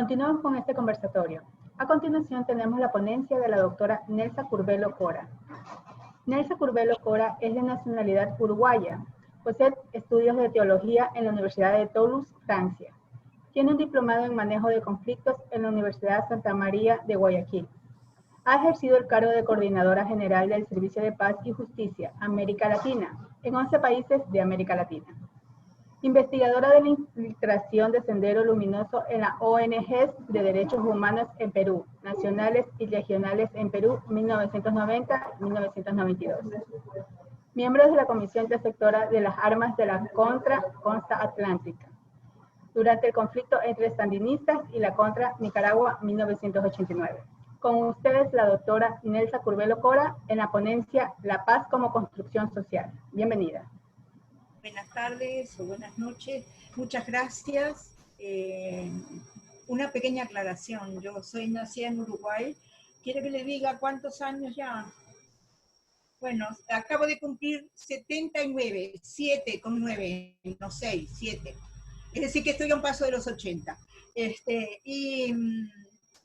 Continuamos con este conversatorio. A continuación tenemos la ponencia de la doctora Nelsa Curbelo Cora. Nelsa Curbelo Cora es de nacionalidad uruguaya. Posee estudios de teología en la Universidad de Toulouse, Francia. Tiene un diplomado en manejo de conflictos en la Universidad Santa María de Guayaquil. Ha ejercido el cargo de coordinadora general del Servicio de Paz y Justicia América Latina en 11 países de América Latina. Investigadora de la infiltración de Sendero Luminoso en las ONGs de Derechos Humanos en Perú, nacionales y regionales en Perú, 1990-1992. Miembro de la Comisión Intersectora de las Armas de la Contra Costa Atlántica, durante el conflicto entre sandinistas y la Contra Nicaragua, 1989. Con ustedes, la doctora Nelsa Curbelo Cora, en la ponencia La Paz como Construcción Social. Bienvenida. Buenas tardes o buenas noches, muchas gracias. Una pequeña aclaración, yo soy nacida en Uruguay. ¿Quiere que le diga cuántos años ya? Bueno, acabo de cumplir 79, 7 con 9, no 6, 7. Es decir, que estoy a un paso de los 80.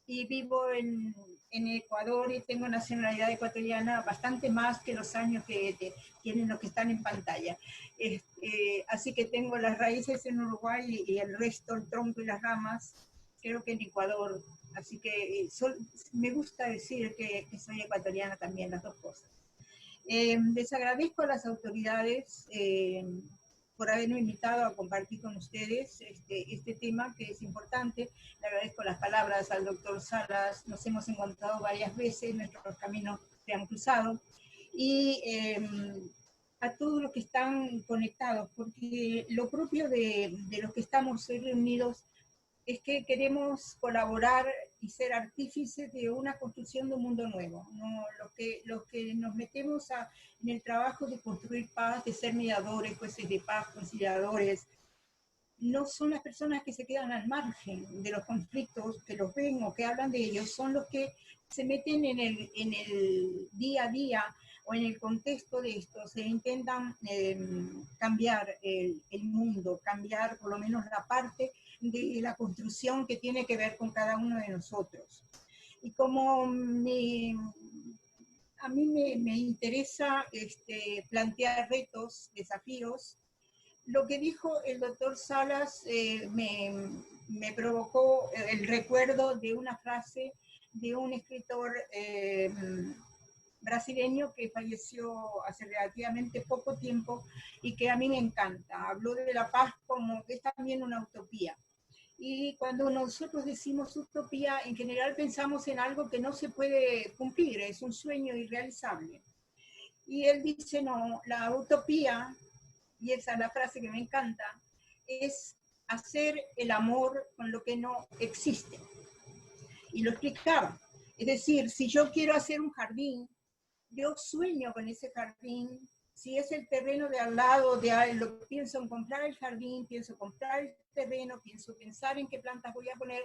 Y vivo en Ecuador y tengo nacionalidad ecuatoriana bastante más que los años que tienen los que están en pantalla. Así que tengo las raíces en Uruguay y el resto, el tronco y las ramas, creo que en Ecuador. Así que me gusta decir que soy ecuatoriana también, las dos cosas. Les agradezco a las autoridades por haberme invitado a compartir con ustedes este tema que es importante. Le agradezco las palabras al doctor Salas, nos hemos encontrado varias veces, nuestros caminos se han cruzado, y a todos los que están conectados, porque lo propio de los que estamos hoy reunidos es que queremos colaborar y ser artífices de una construcción de un mundo nuevo. ¿No? Los que nos metemos en el trabajo de construir paz, de ser mediadores, jueces de paz, conciliadores, no son las personas que se quedan al margen de los conflictos, que los ven o que hablan de ellos, son los que se meten en el día a día o en el contexto de esto, se intentan cambiar el mundo, cambiar por lo menos la parte de la construcción que tiene que ver con cada uno de nosotros. Y como a mí me interesa plantear retos, desafíos, lo que dijo el doctor Salas me provocó el recuerdo de una frase de un escritor brasileño que falleció hace relativamente poco tiempo y que a mí me encanta. Habló de la paz como que es también una utopía. Y cuando nosotros decimos utopía, en general pensamos en algo que no se puede cumplir, es un sueño irrealizable. Y él dice, no, la utopía, y esa es la frase que me encanta, es hacer el amor con lo que no existe. Y lo explicaba. Es decir, si yo quiero hacer un jardín, yo sueño con ese jardín. Si es el terreno de al lado, pienso en comprar el jardín, pienso comprar el terreno, pienso pensar en qué plantas voy a poner.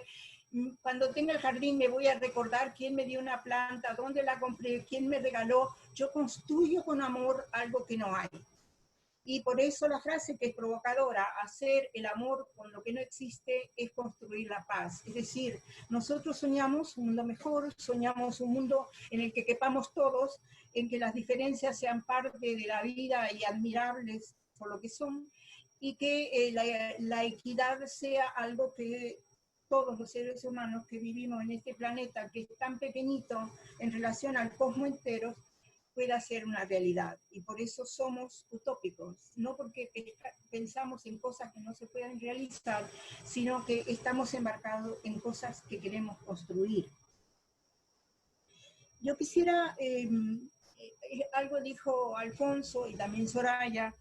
Cuando tenga el jardín me voy a recordar quién me dio una planta, dónde la compré, quién me regaló. Yo construyo con amor algo que no hay. Y por eso la frase que es provocadora, hacer el amor con lo que no existe, es construir la paz. Es decir, nosotros soñamos un mundo mejor, soñamos un mundo en el que quepamos todos, en que las diferencias sean parte de la vida y admirables por lo que son, y que la equidad sea algo que todos los seres humanos que vivimos en este planeta, que es tan pequeñito en relación al cosmos entero, pueda ser una realidad. Y por eso somos utópicos, no porque pensamos en cosas que no se pueden realizar, sino que estamos embarcados en cosas que queremos construir. Yo quisiera, algo dijo Alfonso y también Soraya,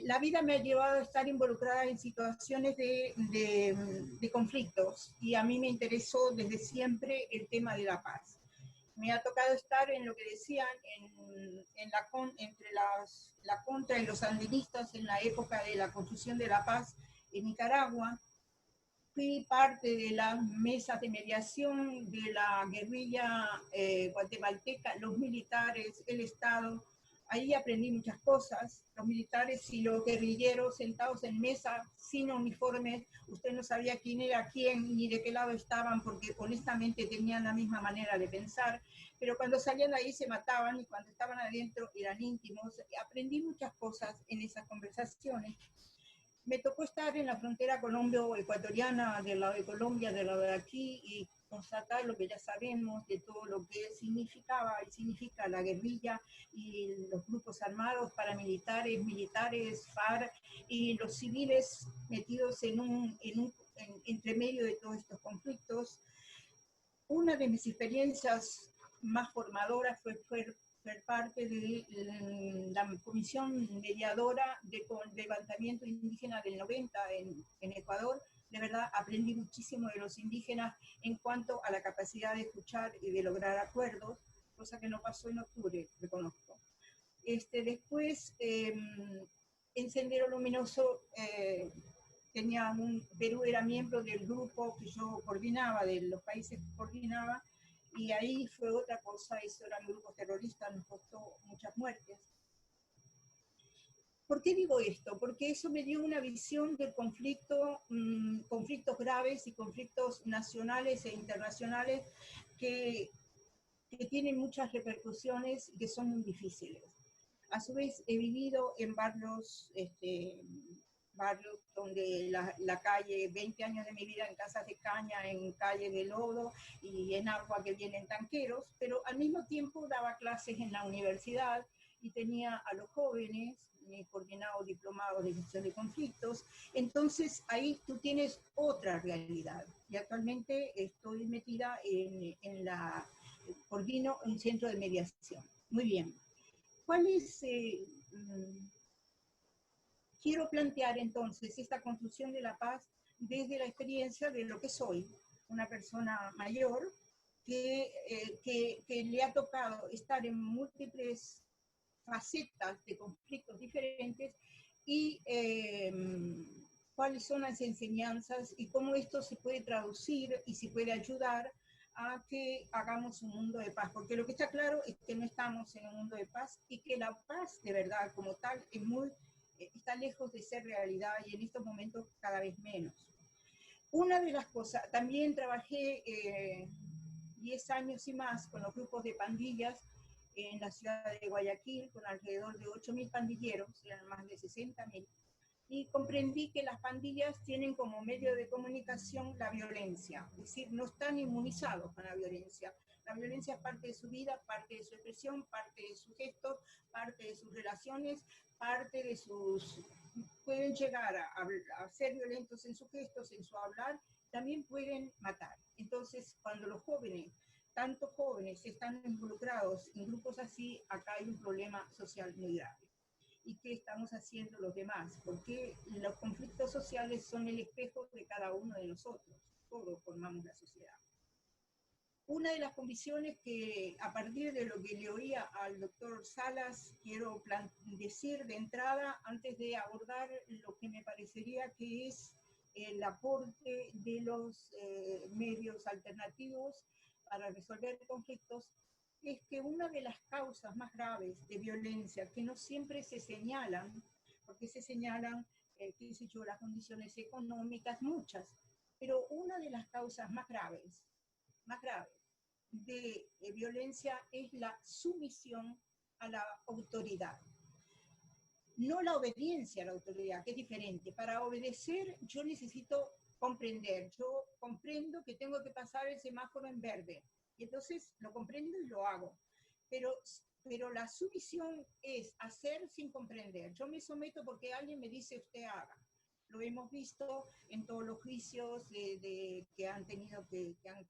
la vida me ha llevado a estar involucrada en situaciones de conflictos, y a mí me interesó desde siempre el tema de la paz. Me ha tocado estar en lo que decían entre la contra y los sandinistas en la época de la construcción de la paz en Nicaragua. Fui parte de las mesas de mediación de la guerrilla guatemalteca, los militares, el Estado, Ahí aprendí muchas cosas. Los militares y los guerrilleros sentados en mesa, sin uniformes, usted no sabía quién era quién ni de qué lado estaban, porque honestamente tenían la misma manera de pensar, pero cuando salían de ahí se mataban y cuando estaban adentro eran íntimos. Aprendí muchas cosas en esas conversaciones. Me tocó estar en la frontera colombo-ecuatoriana, del lado de Colombia, del lado de aquí, y constatar lo que ya sabemos de todo lo que significaba y significa la guerrilla y los grupos armados, paramilitares, militares, FARC, y los civiles metidos entre medio de todos estos conflictos. Una de mis experiencias más formadoras fue ser parte de la comisión mediadora de levantamiento indígena del 90 en Ecuador. De verdad, aprendí muchísimo de los indígenas en cuanto a la capacidad de escuchar y de lograr acuerdos, cosa que no pasó en octubre, reconozco. Después, en Sendero Luminoso, Perú era miembro del grupo que yo coordinaba, de los países que coordinaba, y ahí fue otra cosa, eso eran grupos terroristas, nos costó muchas muertes. ¿Por qué digo esto? Porque eso me dio una visión del conflicto, conflictos graves y conflictos nacionales e internacionales que tienen muchas repercusiones y que son muy difíciles. A su vez, he vivido en barrios donde la calle, 20 años de mi vida en casas de caña, en calle de lodo y en agua que vienen tanqueros, pero al mismo tiempo daba clases en la universidad y tenía a los jóvenes, coordinado diplomados de gestión de conflictos. Entonces ahí tú tienes otra realidad. Y actualmente estoy metida coordino un centro de mediación. Muy bien. ¿Cuál es quiero plantear entonces esta construcción de la paz desde la experiencia de lo que soy, una persona mayor que le ha tocado estar en múltiples facetas de conflictos diferentes y cuáles son las enseñanzas y cómo esto se puede traducir y se puede ayudar a que hagamos un mundo de paz, porque lo que está claro es que no estamos en un mundo de paz y que la paz de verdad como tal está lejos de ser realidad y en estos momentos cada vez menos. Una de las cosas, también trabajé 10 años y más con los grupos de pandillas en la ciudad de Guayaquil, con alrededor de 8.000 pandilleros, eran más de 60.000, y comprendí que las pandillas tienen como medio de comunicación la violencia, es decir, no están inmunizados con la violencia. La violencia es parte de su vida, parte de su expresión, parte de sus gestos, parte de sus relaciones, parte de sus... Pueden llegar a ser violentos en sus gestos, en su hablar, también pueden matar. Entonces, cuando los jóvenes, tantos jóvenes, están involucrados en grupos así, acá hay un problema social muy grave. ¿Y qué estamos haciendo los demás? Porque los conflictos sociales son el espejo de cada uno de nosotros. Todos formamos la sociedad. Una de las condiciones que, a partir de lo que le oía al doctor Salas, quiero decir de entrada, antes de abordar lo que me parecería que es el aporte de los medios alternativos para resolver conflictos, es que una de las causas más graves de violencia, que no siempre se señalan, porque se señalan, qué sé yo, las condiciones económicas, muchas, pero una de las causas más graves de violencia es la sumisión a la autoridad. No la obediencia a la autoridad, que es diferente. Para obedecer yo necesito comprender. Yo comprendo que tengo que pasar el semáforo en verde. Y entonces lo comprendo y lo hago. Pero la sumisión es hacer sin comprender. Yo me someto porque alguien me dice usted haga. Lo hemos visto en todos los juicios que han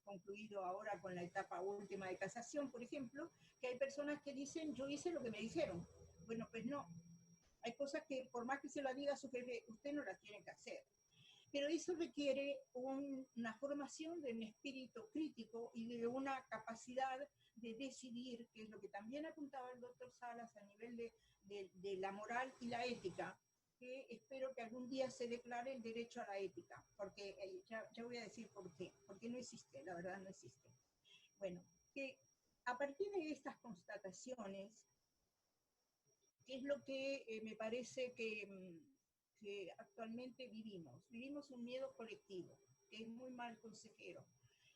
concluido ahora con la etapa última de casación, por ejemplo, que hay personas que dicen, yo hice lo que me dijeron. Bueno, pues no. Hay cosas que por más que se la diga a su jefe, usted no las tiene que hacer. Pero eso requiere una formación de un espíritu crítico y de una capacidad de decidir, que es lo que también apuntaba el doctor Salas a nivel de la moral y la ética, que espero que algún día se declare el derecho a la ética, porque ya voy a decir por qué, porque no existe, la verdad no existe. Bueno, que a partir de estas constataciones, ¿Qué es lo que me parece que actualmente vivimos? Vivimos un miedo colectivo, que es muy mal consejero.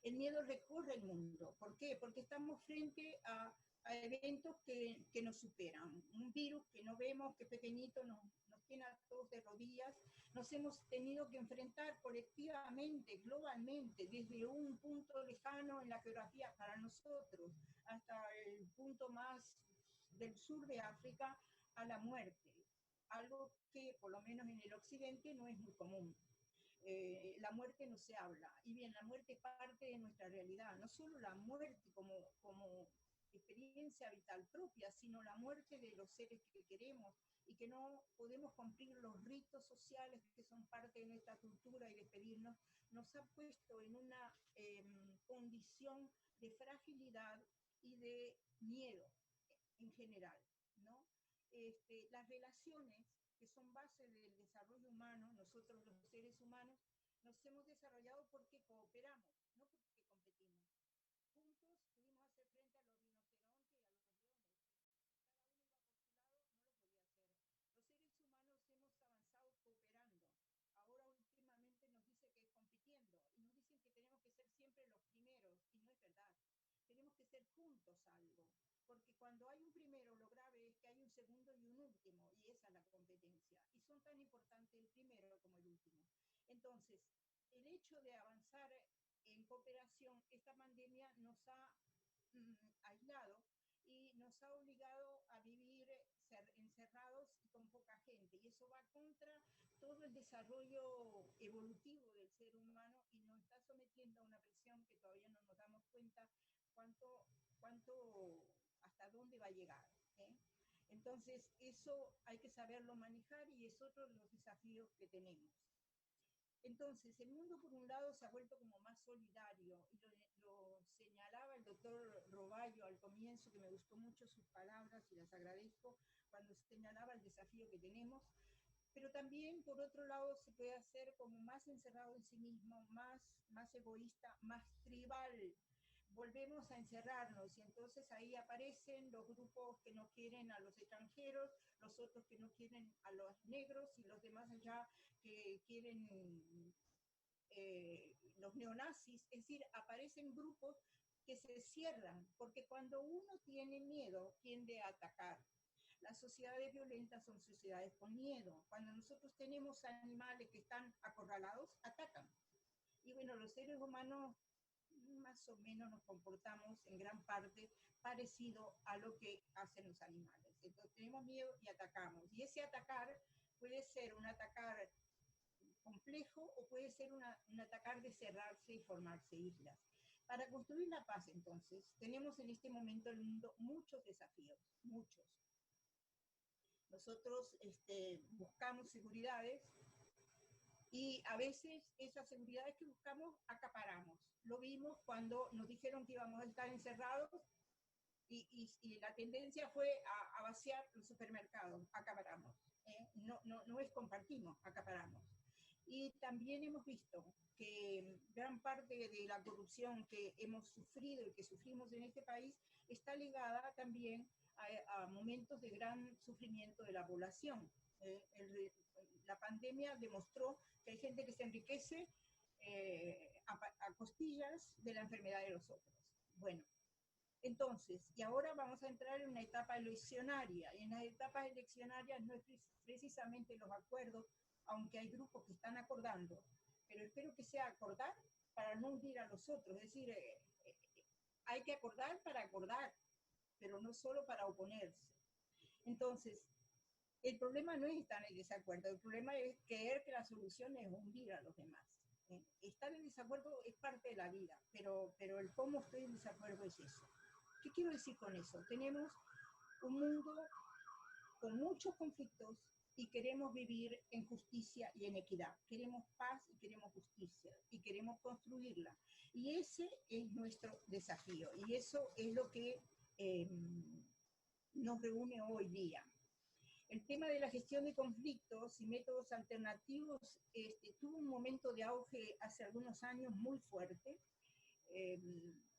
El miedo recorre el mundo. ¿Por qué? Porque estamos frente a eventos que nos superan. Un virus que no vemos, que pequeñito nos tiene a todos de rodillas. Nos hemos tenido que enfrentar colectivamente, globalmente, desde un punto lejano en la geografía para nosotros, hasta el punto más del sur de África, a la muerte. Algo que, por lo menos en el occidente, no es muy común. La muerte no se habla. Y bien, la muerte es parte de nuestra realidad. No solo la muerte como experiencia vital propia, sino la muerte de los seres que queremos y que no podemos cumplir los ritos sociales que son parte de nuestra cultura y despedirnos, nos ha puesto en una condición de fragilidad y de miedo en general, ¿no? Las relaciones que son base del desarrollo humano, nosotros los seres humanos, nos hemos desarrollado porque cooperamos, no porque competimos. Juntos pudimos hacer frente a los rinocerontes y a los leones, que cada uno iba por su lado, no lo podía hacer. Los seres humanos hemos avanzado cooperando. Ahora últimamente nos dice que es compitiendo, y nos dicen que tenemos que ser siempre los primeros, y no es verdad. Tenemos que ser juntos algo, porque cuando hay un primero, lo grave es que hay un segundo y un último, y esa es la competencia, y son tan importantes el primero como el último. Entonces, el hecho de avanzar en cooperación, esta pandemia nos ha aislado y nos ha obligado a vivir encerrados y con poca gente, y eso va contra todo el desarrollo evolutivo del ser humano y nos está sometiendo a una presión que todavía no nos damos cuenta hasta dónde va a llegar, ¿eh? Entonces, eso hay que saberlo manejar y es otro de los desafíos que tenemos. Entonces, el mundo por un lado se ha vuelto como más solidario, y lo señalaba el doctor Roballo al comienzo, que me gustó mucho sus palabras y las agradezco, cuando señalaba el desafío que tenemos, pero también por otro lado se puede hacer como más encerrado en sí mismo, más egoísta, más tribal. Volvemos a encerrarnos y entonces ahí aparecen los grupos que no quieren a los extranjeros, los otros que no quieren a los negros y los demás allá que quieren los neonazis. Es decir, aparecen grupos que se cierran, porque cuando uno tiene miedo tiende a atacar. Las sociedades violentas son sociedades con miedo. Cuando nosotros tenemos animales que están acorralados, atacan. Y bueno, los seres humanos más o menos nos comportamos en gran parte parecido a lo que hacen los animales. Entonces tenemos miedo y atacamos. Y ese atacar puede ser un atacar complejo o puede ser un atacar de cerrarse y formarse islas. Para construir la paz, entonces, tenemos en este momento en el mundo muchos desafíos, muchos. Nosotros buscamos seguridades, y a veces esas seguridades que buscamos acaparamos. Lo vimos cuando nos dijeron que íbamos a estar encerrados y la tendencia fue a vaciar los supermercados, acaparamos. No es compartimos, acaparamos. Y también hemos visto que gran parte de la corrupción que hemos sufrido y que sufrimos en este país está ligada también a momentos de gran sufrimiento de la población. La pandemia demostró que hay gente que se enriquece a costillas de la enfermedad de los otros. Bueno, entonces, y ahora vamos a entrar en una etapa eleccionaria, y en las etapas eleccionarias no es precisamente los acuerdos, aunque hay grupos que están acordando, pero espero que sea acordar para no hundir a los otros, es decir, hay que acordar para acordar, pero no solo para oponerse. Entonces, el problema no es estar en desacuerdo, el problema es creer que la solución es hundir a los demás. Estar en desacuerdo es parte de la vida, pero el cómo estoy en desacuerdo es eso. ¿Qué quiero decir con eso? Tenemos un mundo con muchos conflictos y queremos vivir en justicia y en equidad. Queremos paz y queremos justicia y queremos construirla. Y ese es nuestro desafío y eso es lo que nos reúne hoy día. El tema de la gestión de conflictos y métodos alternativos tuvo un momento de auge hace algunos años muy fuerte.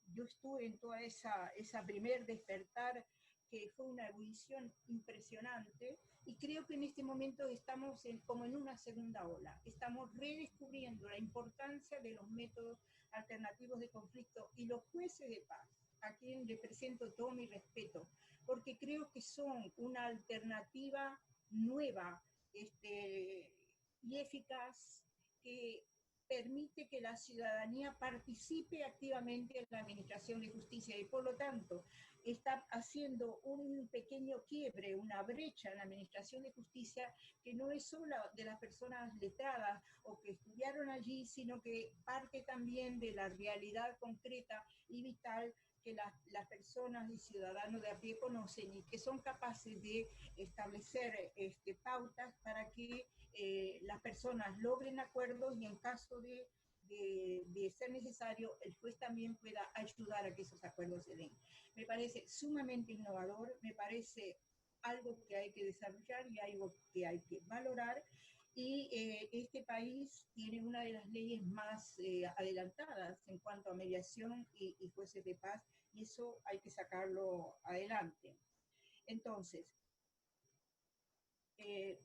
Yo estuve en toda esa primer despertar que fue una ebullición impresionante, y creo que en este momento estamos como en una segunda ola. Estamos redescubriendo la importancia de los métodos alternativos de conflicto, y los jueces de paz, a quien le presento todo mi respeto, porque creo que son una alternativa nueva y eficaz, que permite que la ciudadanía participe activamente en la administración de justicia, y por lo tanto está haciendo un pequeño quiebre, una brecha en la administración de justicia, que no es solo de las personas letradas o que estudiaron allí, sino que parte también de la realidad concreta y vital que las personas y ciudadanos de a pie conocen, y que son capaces de establecer pautas para que las personas logren acuerdos, y en caso de ser necesario, el juez también pueda ayudar a que esos acuerdos se den. Me parece sumamente innovador, me parece algo que hay que desarrollar y algo que hay que valorar, y este país tiene una de las leyes más adelantadas en cuanto a mediación y jueces de paz, y eso hay que sacarlo adelante. Entonces, ¿qué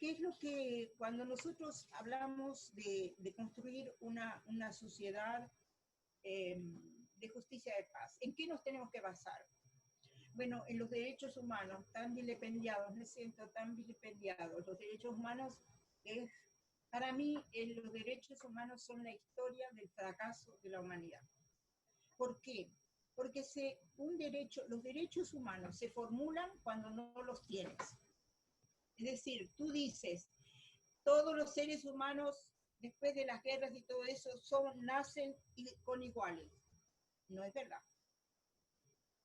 es lo que, cuando nosotros hablamos de construir una sociedad de justicia de paz, ¿en qué nos tenemos que basar? Bueno, en los derechos humanos, tan vilipendiados, me siento tan vilipendiados. Los derechos humanos, para mí, los derechos humanos son la historia del fracaso de la humanidad. ¿Por qué? Porque los derechos humanos se formulan cuando no los tienes. Es decir, tú dices, todos los seres humanos, después de las guerras y todo eso, nacen con iguales. No es verdad.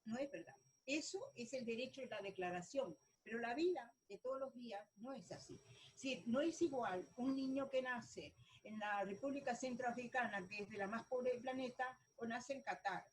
No es verdad. Eso es el derecho de la declaración, pero la vida de todos los días no es así. Sí, no es igual un niño que nace en la República Centroafricana, que es de la más pobre del planeta, o nace en Qatar.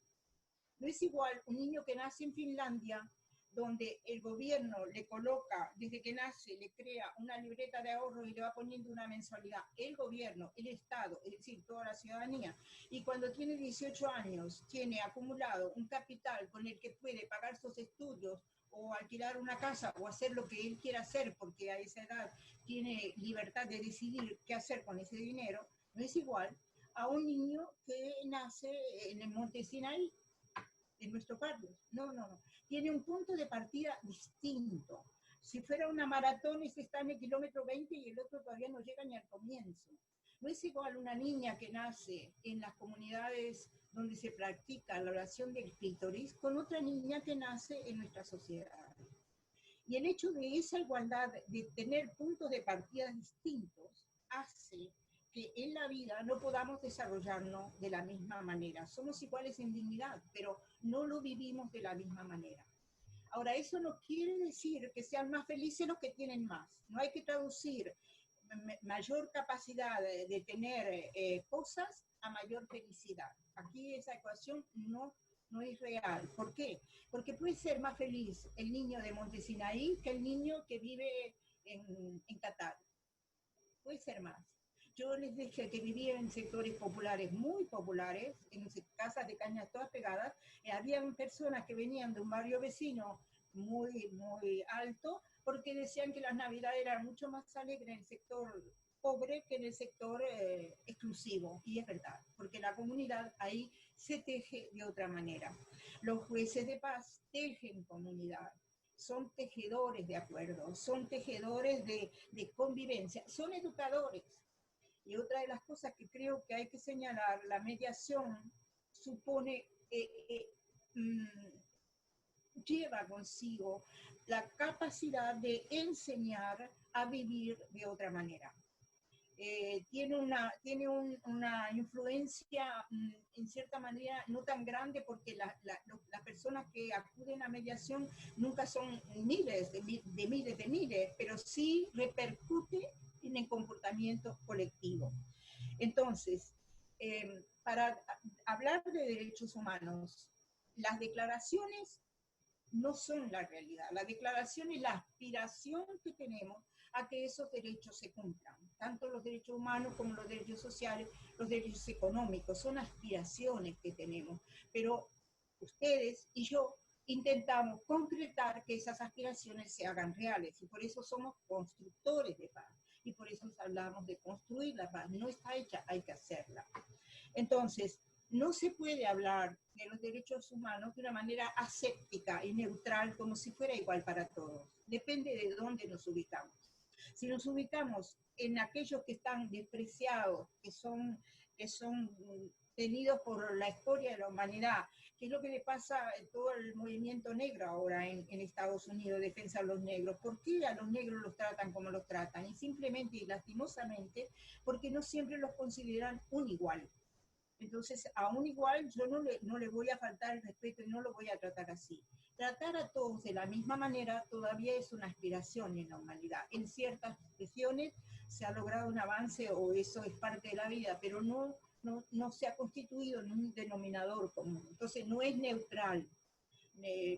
No es igual un niño que nace en Finlandia, donde el gobierno le coloca, desde que nace, le crea una libreta de ahorro y le va poniendo una mensualidad. El gobierno, el Estado, es decir, toda la ciudadanía. Y cuando tiene 18 años, tiene acumulado un capital con el que puede pagar sus estudios, o alquilar una casa, o hacer lo que él quiera hacer, porque a esa edad tiene libertad de decidir qué hacer con ese dinero. No es igual a un niño que nace en el Monte Sinaí, en nuestros barrios. No, no, no. Tiene un punto de partida distinto. Si fuera una maratón, ese está en el kilómetro 20 y el otro todavía no llega ni al comienzo. No es igual una niña que nace en las comunidades donde se practica la oración del clítoris con otra niña que nace en nuestra sociedad. Y el hecho de esa igualdad, de tener puntos de partida distintos, hace que en la vida no podamos desarrollarnos de la misma manera. Somos iguales en dignidad, pero no lo vivimos de la misma manera. Ahora, eso no quiere decir que sean más felices los que tienen más. No hay que traducir mayor capacidad de tener cosas a mayor felicidad. Aquí esa ecuación no es real. ¿Por qué? Porque puede ser más feliz el niño de Monte Sinaí que el niño que vive en Qatar. Puede ser más. Yo les dije que vivía en sectores populares, muy populares, en casas de cañas todas pegadas. Habían personas que venían de un barrio vecino muy, muy alto, porque decían que las navidades eran mucho más alegres en el sector pobre que en el sector exclusivo. Y es verdad, porque la comunidad ahí se teje de otra manera. Los jueces de paz tejen comunidad. Son tejedores de acuerdos, son tejedores de convivencia, son educadores. Y otra de las cosas que creo que hay que señalar, la mediación supone, lleva consigo la capacidad de enseñar a vivir de otra manera. Tiene una influencia en cierta manera no tan grande, porque las personas que acuden a mediación nunca son miles de miles, pero sí repercute en el comportamiento colectivo. Entonces, para hablar de derechos humanos, las declaraciones no son la realidad. La declaración es la aspiración que tenemos a que esos derechos se cumplan, tanto los derechos humanos como los derechos sociales, los derechos económicos, son aspiraciones que tenemos, pero ustedes y yo intentamos concretar que esas aspiraciones se hagan reales, y por eso somos constructores de paz, y por eso hablamos de construir la paz. No está hecha, hay que hacerla. Entonces, no se puede hablar de los derechos humanos de una manera aséptica y neutral, como si fuera igual para todos. Depende de dónde nos ubicamos. Si nos ubicamos en aquellos que están despreciados, que son tenidos por la historia de la humanidad, que es lo que le pasa a todo el movimiento negro ahora en Estados Unidos, defensa de los negros. ¿Por qué a los negros los tratan como los tratan? Y simplemente y lastimosamente porque no siempre los consideran un igual. Entonces, a un igual yo no le voy a faltar el respeto y no lo voy a tratar así. Tratar a todos de la misma manera todavía es una aspiración en la humanidad. En ciertas regiones se ha logrado un avance o eso es parte de la vida, pero no se ha constituido en un denominador común. Entonces, no es neutral.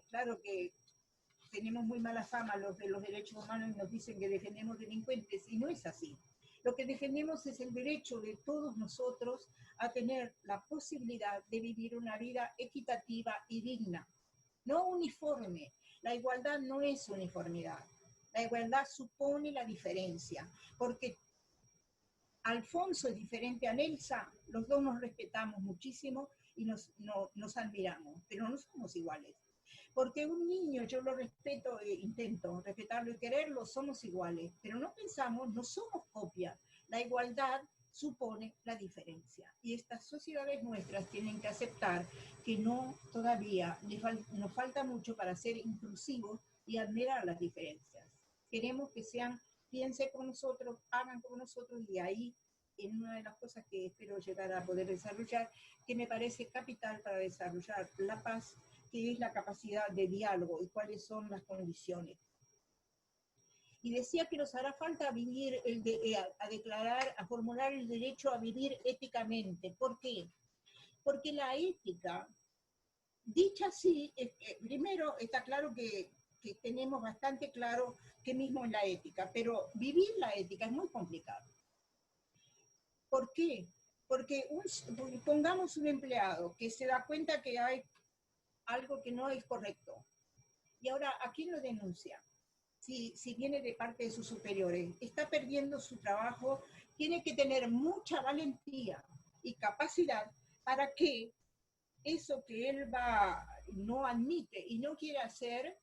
Claro que tenemos muy mala fama los de los derechos humanos y nos dicen que defendemos delincuentes, y no es así. Lo que defendemos es el derecho de todos nosotros a tener la posibilidad de vivir una vida equitativa y digna, no uniforme. La igualdad no es uniformidad. La igualdad supone la diferencia, porque Alfonso es diferente a Nelsa, los dos nos respetamos muchísimo y nos admiramos, pero no somos iguales. Porque un niño, yo lo respeto, intento respetarlo y quererlo, somos iguales, pero no pensamos, no somos copia. La igualdad supone la diferencia. Y estas sociedades nuestras tienen que aceptar que no, todavía nos falta mucho para ser inclusivos y admirar las diferencias. Queremos que piensen como nosotros, hagan como nosotros, y ahí en una de las cosas que espero llegar a poder desarrollar, que me parece capital para desarrollar la paz, que es la capacidad de diálogo y cuáles son las condiciones. Y decía que nos hará falta vivir, a formular el derecho a vivir éticamente. ¿Por qué? Porque la ética, dicha así, primero está claro que tenemos bastante claro qué mismo es la ética, pero vivir la ética es muy complicado. ¿Por qué? Porque pongamos un empleado que se da cuenta que hay algo que no es correcto. Y ahora, ¿a quién lo denuncia? Si viene de parte de sus superiores, está perdiendo su trabajo, tiene que tener mucha valentía y capacidad para que eso que él no admite y no quiere hacer,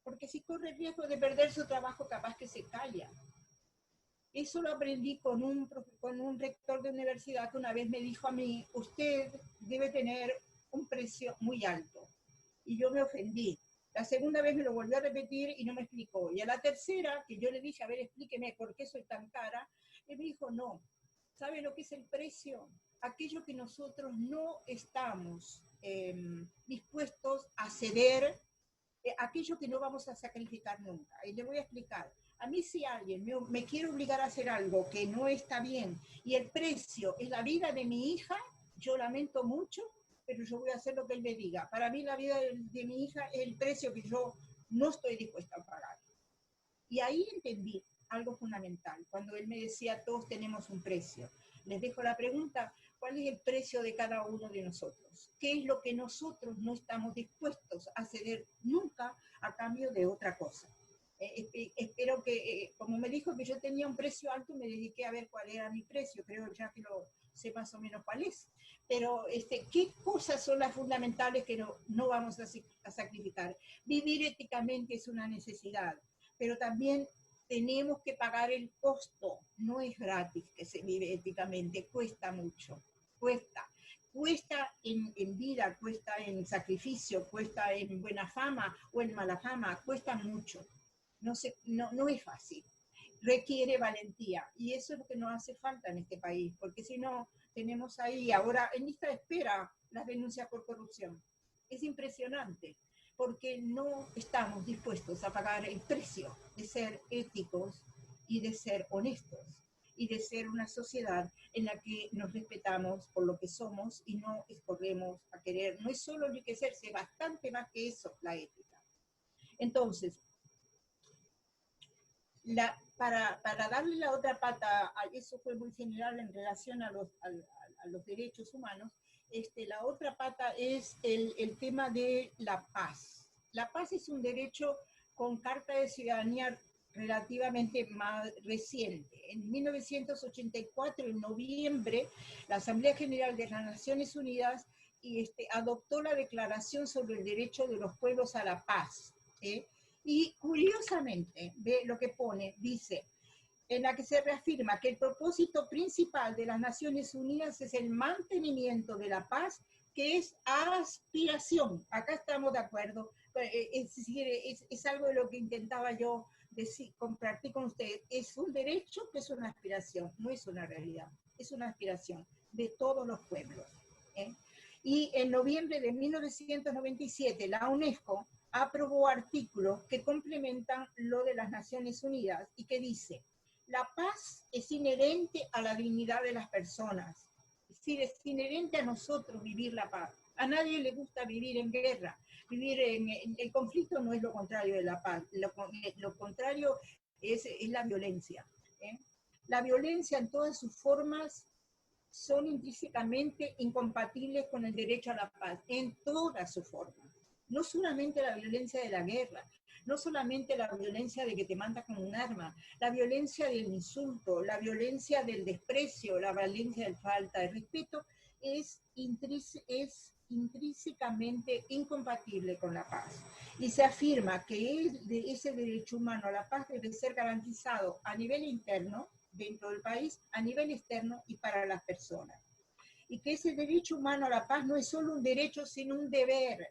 porque si corre el riesgo de perder su trabajo, capaz que se calla. Eso lo aprendí con un rector de universidad que una vez me dijo a mí, usted debe tener un precio muy alto. Y yo me ofendí. La segunda vez me lo volvió a repetir y no me explicó. Y a la tercera, que yo le dije, a ver, explíqueme por qué soy tan cara, él me dijo, no. ¿Sabe lo que es el precio? Aquello que nosotros no estamos dispuestos a ceder, aquello que no vamos a sacrificar nunca. Y le voy a explicar. A mí si alguien me quiere obligar a hacer algo que no está bien y el precio es la vida de mi hija, yo lamento mucho, pero yo voy a hacer lo que él me diga. Para mí la vida de mi hija es el precio que yo no estoy dispuesta a pagar. Y ahí entendí algo fundamental, cuando él me decía, todos tenemos un precio. Les dejo la pregunta, ¿cuál es el precio de cada uno de nosotros? ¿Qué es lo que nosotros no estamos dispuestos a ceder nunca a cambio de otra cosa? Espero que, como me dijo que yo tenía un precio alto, me dediqué a ver cuál era mi precio, creo ya que lo sé más o menos cuál es, pero ¿qué cosas son las fundamentales que no vamos a sacrificar? Vivir éticamente es una necesidad, pero también tenemos que pagar el costo, no es gratis que se vive éticamente, cuesta mucho, cuesta en vida, cuesta en sacrificio, cuesta en buena fama o en mala fama, cuesta mucho. No es fácil, requiere valentía, y eso es lo que nos hace falta en este país, porque si no, tenemos ahí ahora en lista de espera las denuncias por corrupción. Es impresionante, porque no estamos dispuestos a pagar el precio de ser éticos y de ser honestos, y de ser una sociedad en la que nos respetamos por lo que somos y no escorremos a querer. No es solo enriquecerse, bastante más que eso, la ética. Entonces, para darle la otra pata, eso fue muy general en relación a los derechos humanos, La otra pata es el tema de la paz. La paz es un derecho con Carta de Ciudadanía relativamente más reciente. En 1984, en noviembre, la Asamblea General de las Naciones Unidas adoptó la Declaración sobre el Derecho de los Pueblos a la Paz. Y curiosamente, ve lo que pone, dice, en la que se reafirma que el propósito principal de las Naciones Unidas es el mantenimiento de la paz, que es aspiración. Acá estamos de acuerdo. Es algo de lo que intentaba yo decir, compartir con ustedes. Es un derecho que es una aspiración, no es una realidad. Es una aspiración de todos los pueblos. Y en noviembre de 1997, la UNESCO aprobó artículos que complementan lo de las Naciones Unidas y que dice: la paz es inherente a la dignidad de las personas. Es decir, es inherente a nosotros vivir la paz. A nadie le gusta vivir en guerra. Vivir en el conflicto no es lo contrario de la paz. Lo contrario es la violencia. La violencia en todas sus formas son intrínsecamente incompatibles con el derecho a la paz, en todas sus formas. No solamente la violencia de la guerra, no solamente la violencia de que te manda con un arma, la violencia del insulto, la violencia del desprecio, la violencia de falta de respeto, es intrínsecamente incompatible con la paz. Y se afirma que ese derecho humano a la paz debe ser garantizado a nivel interno, dentro del país, a nivel externo y para las personas. Y que ese derecho humano a la paz no es solo un derecho, sino un deber.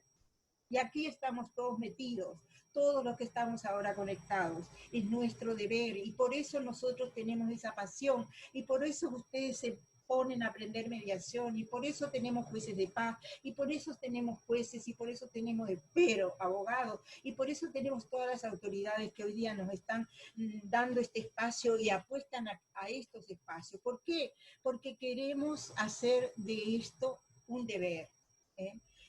Y aquí estamos todos metidos, todos los que estamos ahora conectados. Es nuestro deber y por eso nosotros tenemos esa pasión y por eso ustedes se ponen a aprender mediación y por eso tenemos jueces de paz y por eso tenemos jueces y por eso tenemos abogados y por eso tenemos todas las autoridades que hoy día nos están dando este espacio y apuestan a estos espacios. ¿Por qué? Porque queremos hacer de esto un deber.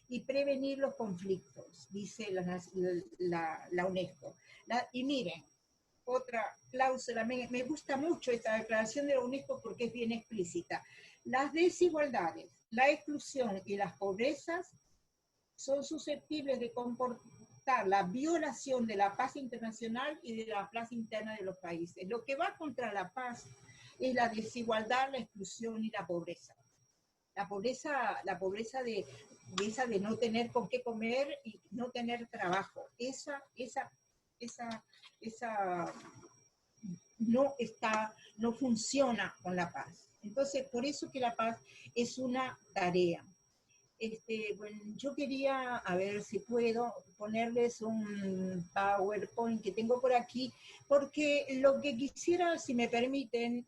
Y prevenir los conflictos, dice la UNESCO. Y miren, otra cláusula, me gusta mucho esta declaración de la UNESCO porque es bien explícita. Las desigualdades, la exclusión y las pobrezas son susceptibles de comportar la violación de la paz internacional y de la paz interna de los países. Lo que va contra la paz es la desigualdad, la exclusión y la pobreza. La pobreza de no tener con qué comer y no tener trabajo. Esa no funciona con la paz. Entonces, por eso que la paz es una tarea. Bueno, yo quería, a ver si puedo, ponerles un PowerPoint que tengo por aquí, porque lo que quisiera, si me permiten,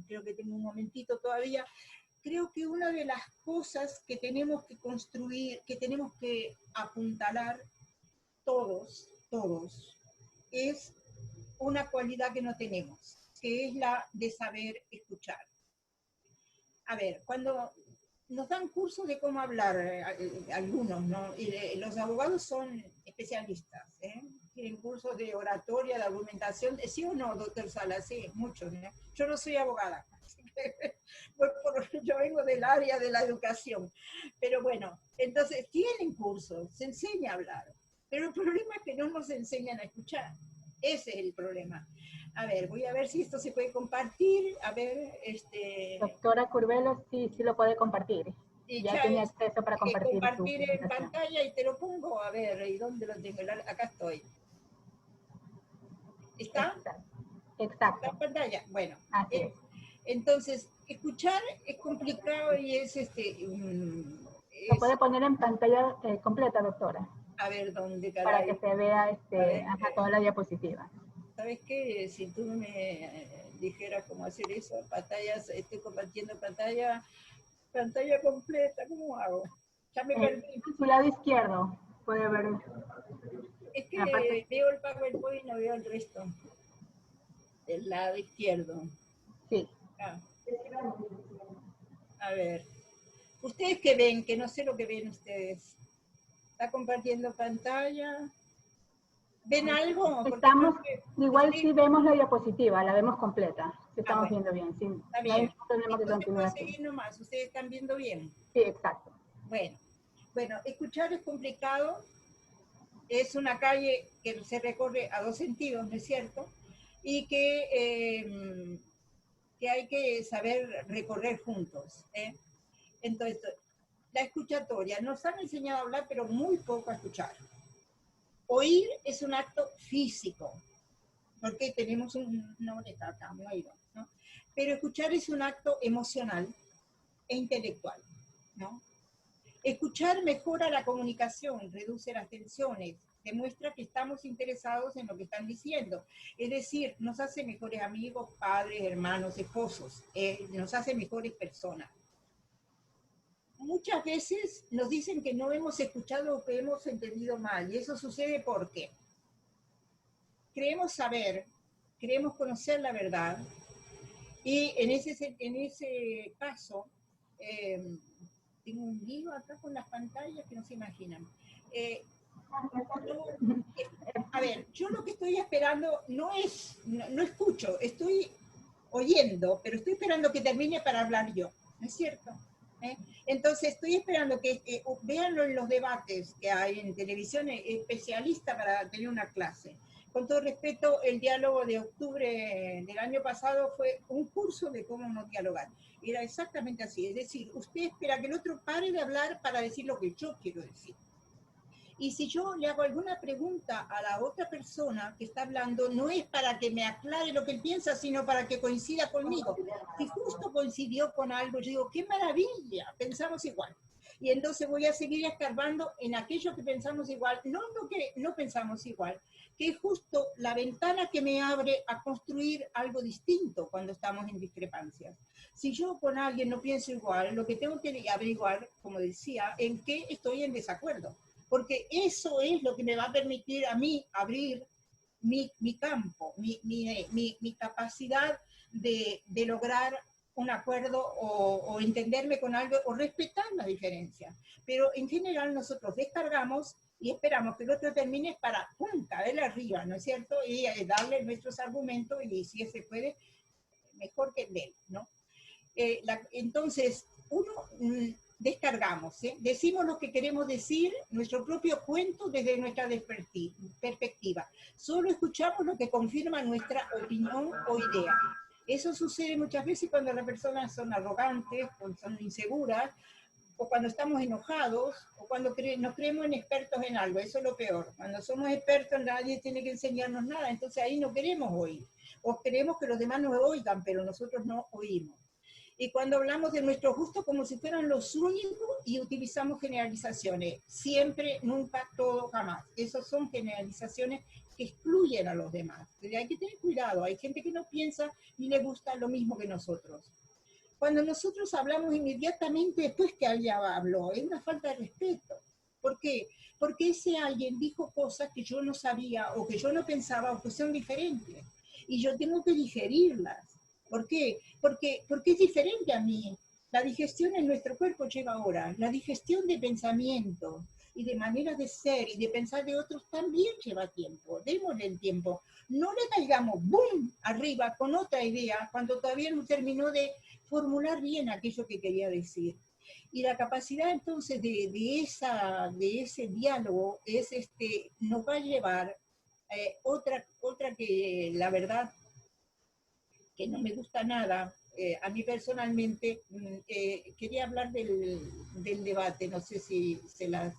creo que tengo un momentito todavía, creo que una de las cosas que tenemos que construir, que tenemos que apuntalar todos, es una cualidad que no tenemos, que es la de saber escuchar. A ver, cuando nos dan cursos de cómo hablar, algunos, ¿no? Y los abogados son especialistas, tienen cursos de oratoria, de argumentación, ¿sí o no, doctor Salas? Sí, muchos, ¿no? Yo no soy abogada, así que yo vengo del área de la educación, pero bueno, entonces tienen cursos, se enseña a hablar, pero el problema es que no nos enseñan a escuchar. Ese es el problema. A ver, voy a ver si esto se puede compartir. A ver, Doctora Curbelo, sí lo puede compartir. Y ya tiene acceso para compartir. Compartir en pantalla y te lo pongo. A ver, ¿y dónde lo tengo? Acá estoy. ¿Está? Exacto. ¿Está en pantalla? Bueno. Así es. Entonces, escuchar es complicado y es Lo puede poner en pantalla completa, doctora. A ver, ¿dónde caray? Para que se vea toda la diapositiva. ¿Sabes qué? Si tú me dijeras cómo hacer eso, pantallas, estoy compartiendo pantalla completa, ¿cómo hago? Ya me perdí. Su lado izquierdo, puede ver. Es que veo el PowerPoint y no veo el resto. Del lado izquierdo. Sí. A ver. ¿Ustedes qué ven? Que no sé lo que ven ustedes. ¿Está compartiendo pantalla? ¿Ven algo? Estamos, igual sí vemos la diapositiva, la vemos completa. te estamos viendo bien, sí. Está No hay bien. ningún problema que Entonces continúe puedo así. seguir nomás, ustedes están viendo bien. Sí, exacto. Bueno, escuchar es complicado, es una calle que se recorre a dos sentidos, ¿no es cierto? Y que hay que saber recorrer juntos. Entonces, la escuchatoria, nos han enseñado a hablar, pero muy poco a escuchar. Oír es un acto físico, porque tenemos una oreja acá, un oído, ¿no? Pero escuchar es un acto emocional e intelectual, ¿no? Escuchar mejora la comunicación, reduce las tensiones, demuestra que estamos interesados en lo que están diciendo. Es decir, nos hace mejores amigos, padres, hermanos, esposos, nos hace mejores personas. Muchas veces nos dicen que no hemos escuchado o que hemos entendido mal, y eso sucede porque creemos saber, creemos conocer la verdad, y en ese caso, tengo un lío acá con las pantallas que no se imaginan. A ver, yo lo que estoy esperando no escucho, estoy oyendo, pero estoy esperando que termine para hablar yo, ¿no es cierto? Entonces estoy esperando que véanlo en los debates que hay en televisión, especialista para tener una clase. Con todo respeto, el diálogo de octubre del año pasado fue un curso de cómo no dialogar. Era exactamente así, es decir, usted espera que el otro pare de hablar para decir lo que yo quiero decir. Y si yo le hago alguna pregunta a la otra persona que está hablando, no es para que me aclare lo que él piensa, sino para que coincida conmigo. Si justo coincidió con algo, yo digo, ¡qué maravilla! Pensamos igual. Y entonces voy a seguir escarbando en aquello que pensamos igual, no lo que no pensamos igual, que es justo la ventana que me abre a construir algo distinto cuando estamos en discrepancias. Si yo con alguien no pienso igual, lo que tengo que averiguar, como decía, en qué estoy en desacuerdo, porque eso es lo que me va a permitir a mí abrir mi campo, mi capacidad de lograr un acuerdo o entenderme con algo o respetar las diferencias. Pero en general nosotros descargamos y esperamos que el otro termine para, ¡pum!, caerle arriba, ¿no es cierto? Y darle nuestros argumentos y si se puede, mejor que el de él, ¿no? Entonces, uno descargamos, decimos lo que queremos decir, nuestro propio cuento desde nuestra perspectiva. Solo escuchamos lo que confirma nuestra opinión o idea. Eso sucede muchas veces cuando las personas son arrogantes, cuando son inseguras, o cuando estamos enojados, o cuando nos creemos expertos en algo. Eso es lo peor. Cuando somos expertos, nadie tiene que enseñarnos nada, entonces ahí no queremos oír. O queremos que los demás nos oigan, pero nosotros no oímos. Y cuando hablamos de nuestros gustos como si fueran los únicos y utilizamos generalizaciones, siempre, nunca, todo, jamás. Esas son generalizaciones que excluyen a los demás. Hay que tener cuidado, hay gente que no piensa ni le gusta lo mismo que nosotros. Cuando nosotros hablamos inmediatamente después que alguien habló, es una falta de respeto. ¿Por qué? Porque ese alguien dijo cosas que yo no sabía o que yo no pensaba o que son diferentes. Y yo tengo que digerirlas. ¿Por qué? Porque es diferente a mí. La digestión en nuestro cuerpo lleva horas. La digestión de pensamientos y de maneras de ser y de pensar de otros también lleva tiempo. Démosle el tiempo. No le caigamos ¡boom!, arriba con otra idea cuando todavía no terminó de formular bien aquello que quería decir. Y la capacidad entonces de ese diálogo nos va a llevar otra que la verdad que no me gusta nada. A mí personalmente quería hablar del debate, no sé si se las...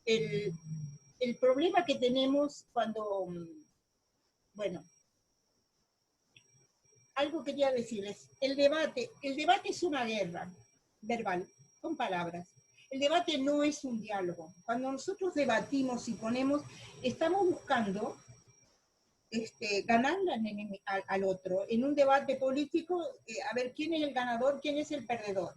el problema que tenemos cuando, bueno, algo quería decirles, el debate es una guerra verbal, con palabras. El debate no es un diálogo. Cuando nosotros debatimos y estamos buscando ganarle al otro. En un debate político, a ver quién es el ganador, quién es el perdedor.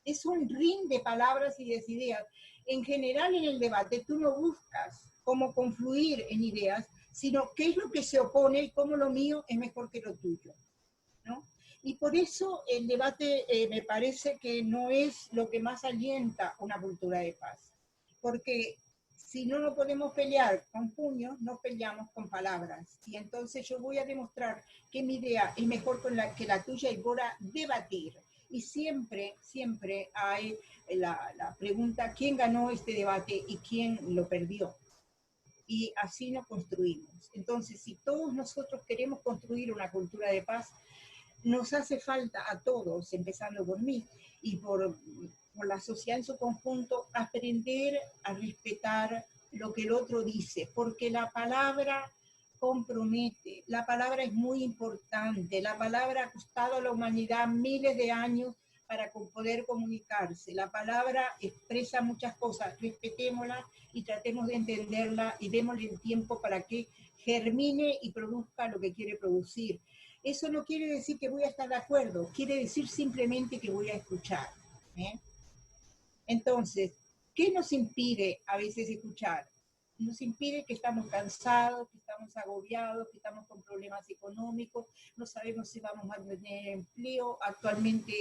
Es un ring de palabras y de ideas. En general, en el debate, tú no buscas cómo confluir en ideas, sino qué es lo que se opone y cómo lo mío es mejor que lo tuyo, ¿no? Y por eso el debate me parece que no es lo que más alienta una cultura de paz. Porque si no nos podemos pelear con puños, nos peleamos con palabras. Y entonces yo voy a demostrar que mi idea es mejor que la tuya y voy a debatir. Y siempre, siempre hay la pregunta, ¿quién ganó este debate y quién lo perdió? Y así nos construimos. Entonces, si todos nosotros queremos construir una cultura de paz, nos hace falta a todos, empezando por mí y por la sociedad en su conjunto, aprender a respetar lo que el otro dice, porque la palabra compromete, la palabra es muy importante, la palabra ha costado a la humanidad miles de años para poder comunicarse, la palabra expresa muchas cosas, respetémosla y tratemos de entenderla y démosle el tiempo para que germine y produzca lo que quiere producir. Eso no quiere decir que voy a estar de acuerdo, quiere decir simplemente que voy a escuchar. ¿eh? Entonces, ¿qué nos impide a veces escuchar? Nos impide que estamos cansados, que estamos agobiados, que estamos con problemas económicos, no sabemos si vamos a tener empleo, actualmente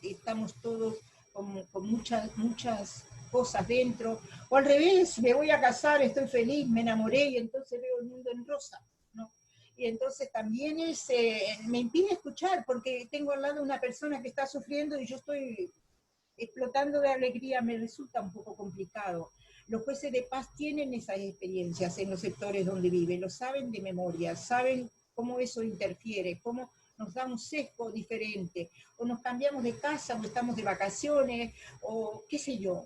estamos todos con muchas cosas dentro, o al revés, me voy a casar, estoy feliz, me enamoré y entonces veo el mundo en rosa, ¿no? Y entonces también me impide escuchar porque tengo al lado una persona que está sufriendo y yo estoy explotando de alegría, me resulta un poco complicado. Los jueces de paz tienen esas experiencias en los sectores donde viven, lo saben de memoria, saben cómo eso interfiere, cómo nos da un sesgo diferente, o nos cambiamos de casa, o estamos de vacaciones, o qué sé yo.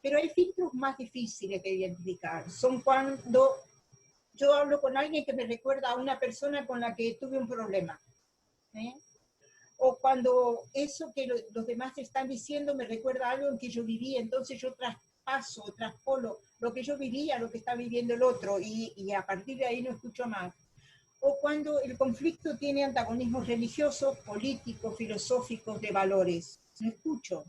Pero hay filtros más difíciles de identificar, son cuando yo hablo con alguien que me recuerda a una persona con la que tuve un problema. O cuando eso que los demás están diciendo me recuerda a algo en que yo viví, entonces yo traspolo lo que yo vivía, lo que está viviendo el otro, y a partir de ahí no escucho más. O cuando el conflicto tiene antagonismos religiosos, políticos, filosóficos, de valores. No escucho.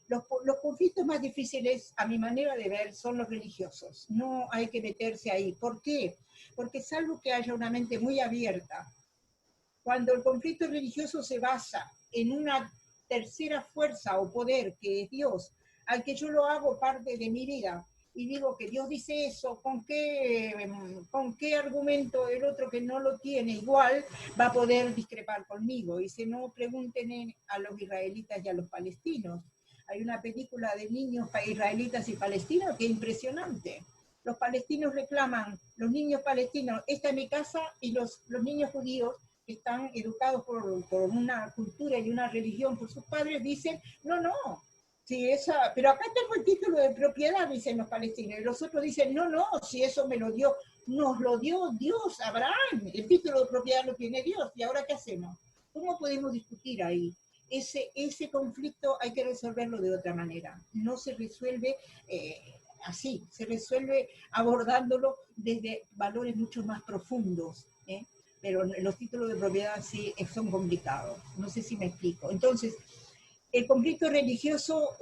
Los conflictos más difíciles, a mi manera de ver, son los religiosos. No hay que meterse ahí. ¿Por qué? Porque salvo que haya una mente muy abierta, cuando el conflicto religioso se basa en una tercera fuerza o poder, que es Dios, al que yo lo hago parte de mi vida, y digo que Dios dice eso, ¿con qué argumento el otro que no lo tiene igual va a poder discrepar conmigo? Y si no, pregunten a los israelitas y a los palestinos. Hay una película de niños israelitas y palestinos que es impresionante. Los palestinos reclaman, los niños palestinos, esta es mi casa, y los niños judíos, que están educados por una cultura y una religión por sus padres, dicen, no, si pero acá tengo el título de propiedad, dicen los palestinos, y los otros dicen, no, si eso nos lo dio Dios, Abraham, el título de propiedad lo tiene Dios, ¿y ahora qué hacemos? ¿Cómo podemos discutir ahí? Ese conflicto hay que resolverlo de otra manera, no se resuelve así, se resuelve abordándolo desde valores mucho más profundos, pero los títulos de propiedad sí son complicados, no sé si me explico. Entonces, el conflicto religioso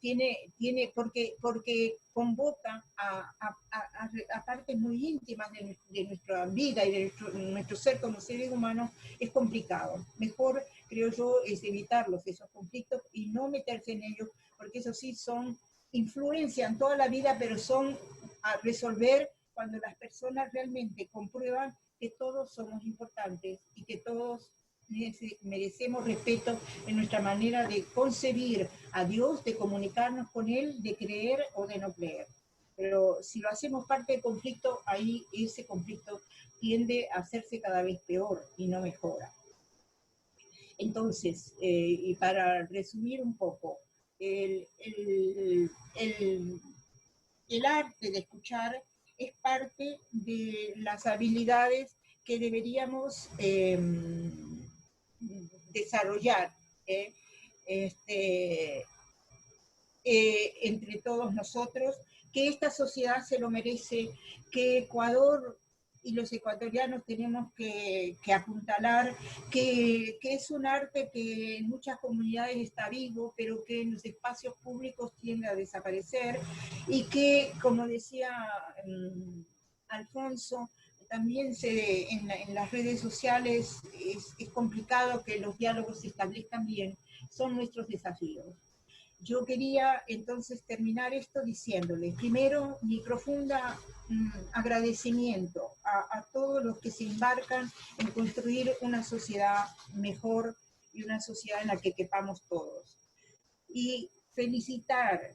tiene porque convoca a partes muy íntimas de nuestra vida y de nuestro ser como seres humanos, es complicado. Mejor, creo yo, es evitarlos, esos conflictos, y no meterse en ellos, porque eso sí influencian toda la vida, pero son a resolver cuando las personas realmente comprueban que todos somos importantes y que todos merecemos respeto en nuestra manera de concebir a Dios, de comunicarnos con Él, de creer o de no creer. Pero si lo hacemos parte del conflicto, ahí ese conflicto tiende a hacerse cada vez peor y no mejora. Entonces, y para resumir un poco, el arte de escuchar es parte de las habilidades que deberíamos desarrollar entre todos nosotros, que esta sociedad se lo merece, que Ecuador y los ecuatorianos tenemos que apuntalar, que es un arte que en muchas comunidades está vivo, pero que en los espacios públicos tiende a desaparecer, y que, como decía Alfonso, también en las redes sociales es complicado que los diálogos se establezcan bien, son nuestros desafíos. Yo quería entonces terminar esto diciéndoles, primero, mi profunda agradecimiento a todos los que se embarcan en construir una sociedad mejor y una sociedad en la que quepamos todos. Y felicitar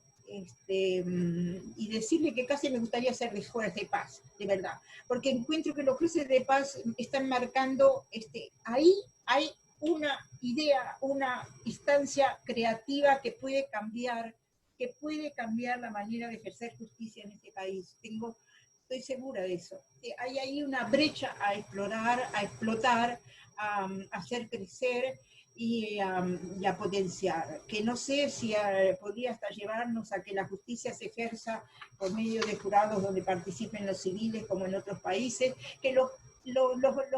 y decirle que casi me gustaría hacer de Jueces de Paz, de verdad, porque encuentro que los Jueces de Paz están marcando, ahí hay una idea, una instancia creativa que puede cambiar la manera de ejercer justicia en este país. Estoy segura de eso. Hay ahí una brecha a explorar, a explotar, a hacer crecer y a potenciar, que no sé si podría hasta llevarnos a que la justicia se ejerza por medio de jurados donde participen los civiles como en otros países, que los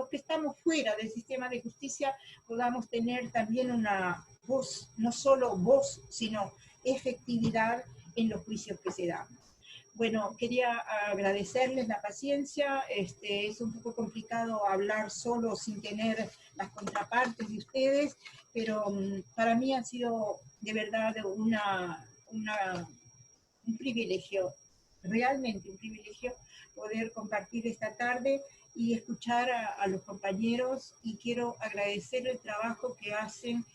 que estamos fuera del sistema de justicia podamos tener también una voz, no solo voz, sino efectividad en los juicios que se dan. Bueno, quería agradecerles la paciencia. Es un poco complicado hablar solo sin tener las contrapartes de ustedes, pero para mí ha sido de verdad un privilegio, realmente un privilegio poder compartir esta tarde y escuchar a los compañeros, y quiero agradecer el trabajo que hacen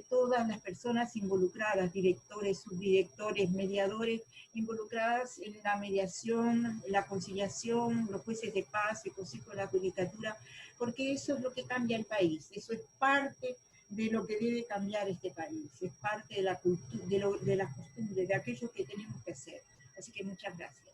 todas las personas involucradas, directores, subdirectores, mediadores, involucradas en la mediación, la conciliación, los jueces de paz, el Consejo de la Judicatura, porque eso es lo que cambia el país, eso es parte de lo que debe cambiar este país, es parte de la cultura, de las costumbres, de aquello que tenemos que hacer. Así que muchas gracias.